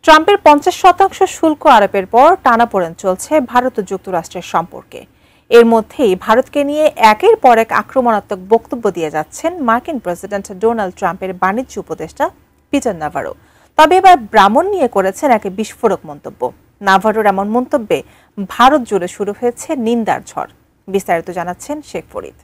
ট্রাম্পের 50% শুল্ক আরোপের পর টানাপোড়েন চলছে ভারত ও যুক্তরাষ্ট্রের সম্পর্কে। এর মধ্যেই ভারতকে নিয়ে একের পর এক আক্রমণাত্মক বক্তব্য দিয়ে যাচ্ছেন মার্কিন প্রেসিডেন্ট ডোনাল্ড ট্রাম্পের বাণিজ্য উপদেষ্টা পিটার নাভারো। তবে এবার ব্রাহ্মণ নিয়ে করেছেন এক বিস্ফোরক মন্তব্য। নাভারোর এমন মন্তব্যে ভারত জুড়ে শুরু হয়েছে নিন্দার ঝড়। বিস্তারিত জানাচ্ছেন Sheikh Farid.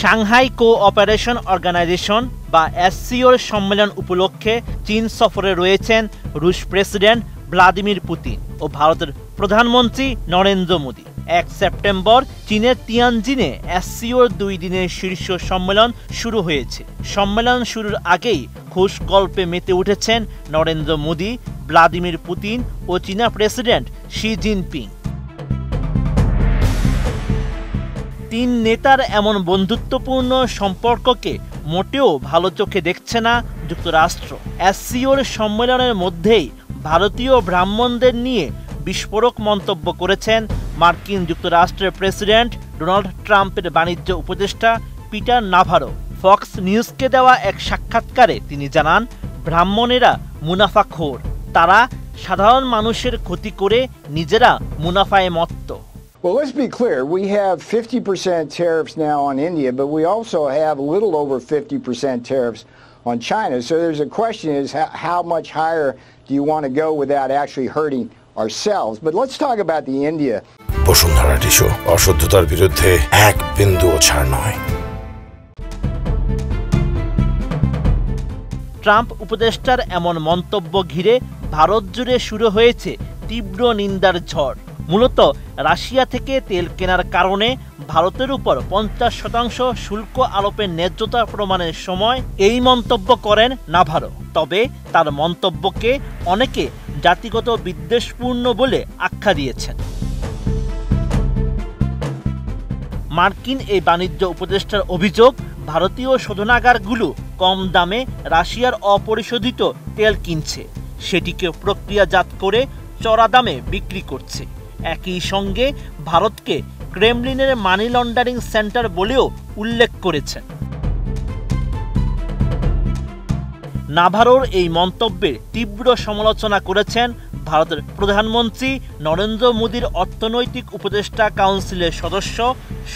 Shanghai cooperation organization বা এসসিওর সম্মেলন উপলক্ষে চীন সফরে রয়েছেন রুশ প্রেসিডেন্ট ভ্লাদিমির পুতিন ও ভারতের প্রধানমন্ত্রী নরেন্দ্র মোদী। 1 সেপ্টেম্বর চীনের তিয়ানজিনে এসসিওর 2 দিনের শীর্ষ সম্মেলন শুরু হয়েছে। সম্মেলন শুরুর আগেই খুশ গল্পে মেতে উঠেছেন নরেন্দ্র মোদী, ভ্লাদিমির পুতিন ও চীনা প্রেসিডেন্ট শি জিনপিং। তিন নেতার এমন বন্ধুত্বপূর্ণ সম্পর্ককে মোটেও ভালো চোখে দেখছে না যুক্তরাষ্ট্র। এসসিওর সম্মেলনের মধ্যেই ভারতীয় ব্রাহ্মণদের নিয়ে বিস্ফোরক মন্তব্য করেছেন মার্কিন যুক্তরাষ্ট্রের প্রেসিডেন্ট ডোনাল্ড ট্রাম্পের বাণিজ্য উপদেষ্টা পিটার নাভারো। ফক্স নিউজকে দেওয়া এক সাক্ষাৎকারে তিনি জানান, ব্রাহ্মণেরা মুনাফাখোর, তারা সাধারণ মানুষের ক্ষতি করে নিজেরা মুনাফায় মত্ত। Well, let's be clear. We have 50% tariffs now on India, but we also have a little over 50% tariffs on China. So there's a question is how much higher do you want to go without actually hurting ourselves? But let's talk about the India. Basundhara tissue অশুদ্ধতার বিরুদ্ধে এক বিন্দুও ছাড় নয়। Trump উপদেষ্টার এমন মন্তব্য ঘিরে ভারত জুড়ে শুরু হয়েছে তীব্র নিন্দার ঝড়। মূলত রাশিয়া থেকে তেল কেনার কারণে ভারতের উপর 50% শুল্ক আরোপের ন্যায্যতা প্রমাণের সময় এই মন্তব্য করেন নাভারো। তবে তার মন্তব্যকে অনেকে জাতিগত বিদ্বেষপূর্ণ বলে আখ্যা দিয়েছেন। মার্কিন এই বাণিজ্য উপদেষ্টার অভিযোগ, ভারতীয় শোধনাগারগুলো কম দামে রাশিয়ার অপরিশোধিত তেল কিনছে, সেটিকে প্রক্রিয়াজাত করে চড়া দামে বিক্রি করছে। একই সঙ্গে ভারতকে ক্রেমলিনের মানি লন্ডারিং সেন্টার বলেও উল্লেখ করেছেন। নাভারোর এই মন্তব্যের তীব্র সমালোচনা করেছেন ভারতের প্রধানমন্ত্রী নরেন্দ্র মোদীর অর্থনৈতিক উপদেষ্টা কাউন্সিলের সদস্য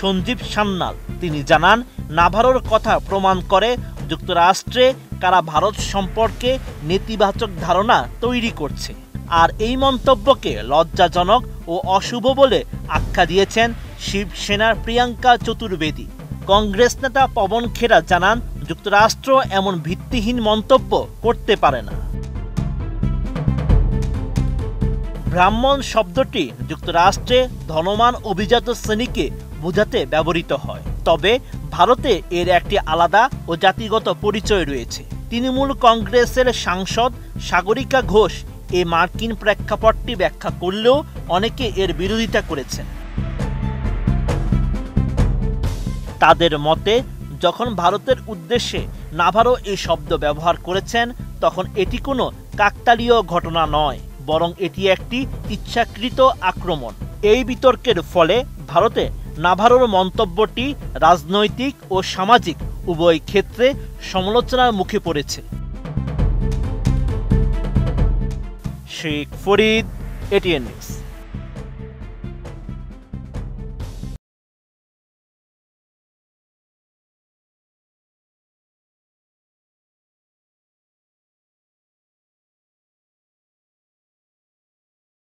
সঞ্জীব সান্যাল। তিনি জানান, নাভারোর কথা প্রমাণ করে যুক্তরাষ্ট্রে কারা ভারত সম্পর্কে নেতিবাচক ধারণা তৈরি করছে। আর এই মন্তব্যকে লজ্জাজনক ও অশুভ বলে আখ্যা দিয়েছেন শিবসেনার প্রিয়াঙ্কা চতুর্বেদী। কংগ্রেস নেতা পবন খেরা জানান, যুক্তরাষ্ট্র এমন ভিত্তিহীন মন্তব্য করতে পারে না। ব্রাহ্মণ শব্দটি যুক্তরাষ্ট্রে ধনবান অভিজাত শ্রেণীকে বোঝাতে ব্যবহৃত হয়। তবে ভারতে এর একটি আলাদা ও জাতিগত পরিচয় রয়েছে। তৃণমূল কংগ্রেসের সাংসদ সাগরিকা ঘোষ এই মার্কিন প্রেক্ষাপটটি ব্যাখ্যা করলেও অনেকে এর বিরোধিতা করেছেন। তাদের মতে, যখন ভারতের উদ্দেশ্যে নাভারো এই শব্দ ব্যবহার করেছেন, তখন এটি কোনো কাকতালীয় ঘটনা নয়, বরং এটি একটি ইচ্ছাকৃত আক্রমণ। এই বিতর্কের ফলে ভারতে নাভারোর মন্তব্যটি রাজনৈতিক ও সামাজিক উভয় ক্ষেত্রে সমালোচনার মুখে পড়েছে। Sheikh Farid, ATN news.